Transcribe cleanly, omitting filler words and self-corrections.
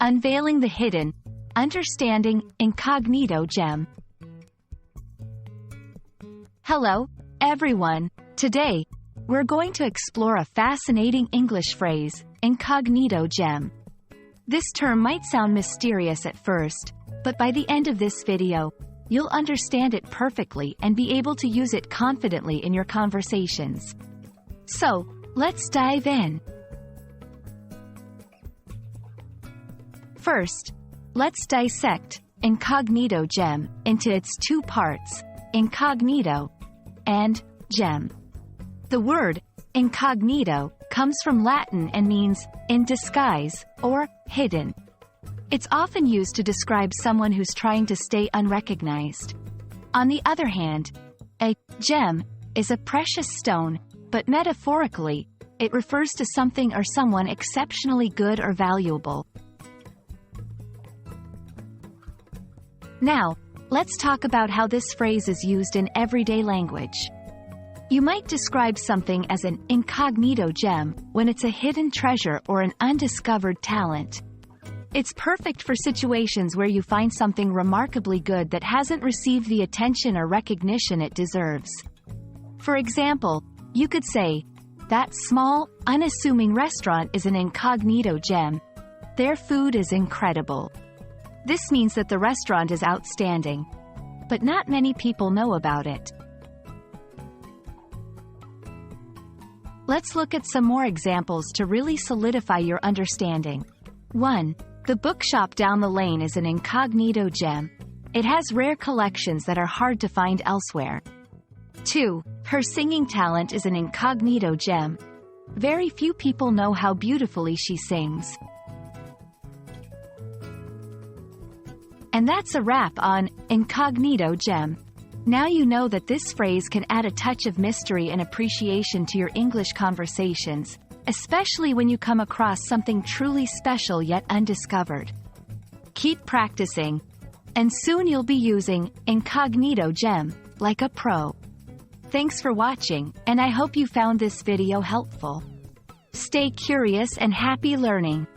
Unveiling the Hidden, Understanding Incognito Gem. Hello, everyone. Today, we're going to explore a fascinating English phrase, incognito gem. This term might sound mysterious at first, but by the end of this video, you'll understand it perfectly and be able to use it confidently in your conversations. So, let's dive in. First, let's dissect incognito gem into its two parts, incognito and gem. The word incognito comes from Latin and means in disguise or hidden. It's often used to describe someone who's trying to stay unrecognized. On the other hand, a gem is a precious stone, but metaphorically, it refers to something or someone exceptionally good or valuable. Now, let's talk about how this phrase is used in everyday language. You might describe something as an incognito gem when it's a hidden treasure or an undiscovered talent. It's perfect for situations where you find something remarkably good that hasn't received the attention or recognition it deserves. For example, you could say, "That small, unassuming restaurant is an incognito gem. Their food is incredible." This means that the restaurant is outstanding, but not many people know about it. Let's look at some more examples to really solidify your understanding. 1. The bookshop down the lane is an incognito gem. It has rare collections that are hard to find elsewhere. 2. Her singing talent is an incognito gem. Very few people know how beautifully she sings. And that's a wrap on incognito gem. Now you know that this phrase can add a touch of mystery and appreciation to your English conversations, especially when you come across something truly special yet undiscovered. Keep practicing, and soon you'll be using incognito gem like a pro. Thanks for watching, and I hope you found this video helpful. Stay curious and happy learning.